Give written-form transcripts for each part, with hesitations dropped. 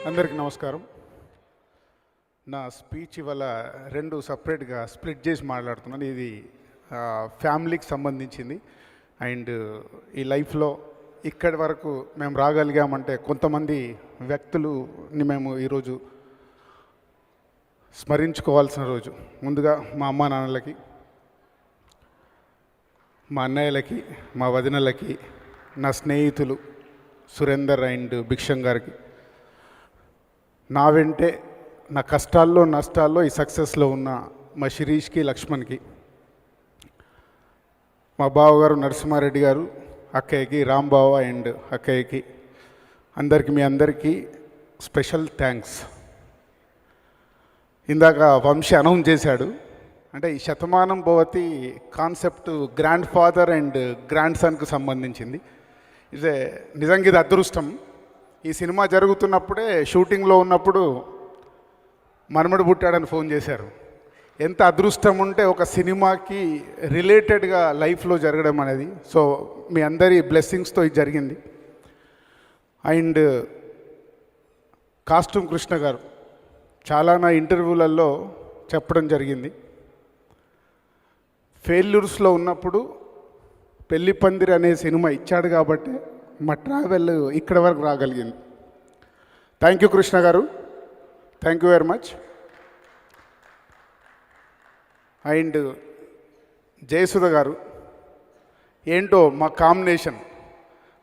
అందరికీ నమస్కారం. నా స్పీచ్ ఇవాళ రెండు సపరేట్గా స్ప్లిట్ చేసి మాట్లాడుతున్నాను. ఇది ఫ్యామిలీకి సంబంధించింది. అండ్ ఈ లైఫ్లో ఇక్కడి వరకు మేము రాగలిగామంటే కొంతమంది వ్యక్తులని మేము ఈరోజు స్మరించుకోవాల్సిన రోజు. ముందుగా మా అమ్మా నాన్నలకి, మా అన్నయ్యలకి, మా వదినలకి, నా స్నేహితులు సురేందర్ అండ్ భిక్షం గారికి, నా వెంటే నా కష్టాల్లో నష్టాల్లో ఈ సక్సెస్లో ఉన్న మా శిరీష్కి, లక్ష్మణ్కి, మా బావగారు నరసింహారెడ్డి గారు, అక్కయ్యకి, రాంబావ అండ్ అక్కయ్యకి, మీ అందరికీ స్పెషల్ థ్యాంక్స్. ఇందాక వంశీ అనౌన్స్ చేశాడు. అంటే ఈ Shatamanam Bhavati concept grandfather and గ్రాండ్ సన్కు సంబంధించింది. ఇదే నిజంగా ఇది అదృష్టం. ఈ సినిమా జరుగుతున్నప్పుడే షూటింగ్లో ఉన్నప్పుడు మనమడు పుట్టాడని ఫోన్ చేశారు. ఎంత అదృష్టం ఉంటే ఒక సినిమాకి రిలేటెడ్గా లైఫ్లో జరగడం అనేది. సో మీ అందరి బ్లెస్సింగ్స్తో ఇది జరిగింది. అండ్ కాస్ట్యూమ్ కృష్ణ గారు చాలా నా ఇంటర్వ్యూలలో చెప్పడం జరిగింది. ఫెయిల్యూర్స్లో ఉన్నప్పుడు పెళ్లి పందిరి అనే సినిమా ఇచ్చాడు కాబట్టి మా ట్రావెల్ ఇక్కడ వరకు రాగలిగింది. థ్యాంక్ యూ కృష్ణ గారు, thank you very much. And Jayasudha గారు, ఏంటో మా కాంబినేషన్.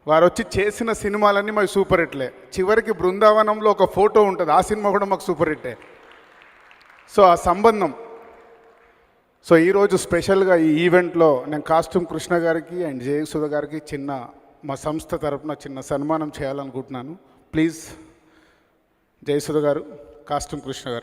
వారు వచ్చి చేసిన సినిమాలన్నీ మాకు సూపర్ హిట్లే. చివరికి బృందావనంలో ఒక ఫోటో ఉంటుంది, ఆ సినిమా కూడా మాకు సూపర్ హిట్టే. సో ఆ సంబంధం. సో ఈరోజు స్పెషల్గా ఈ ఈవెంట్లో నేను కాస్ట్యూమ్ కృష్ణ గారికి అండ్ జయసుధ గారికి మా సంస్థ తరపున చిన్న సన్మానం చేయాలనుకుంటున్నాను. ప్లీజ్ జయసుధ గారు, కాస్ట్యూమ్ కృష్ణ గారు.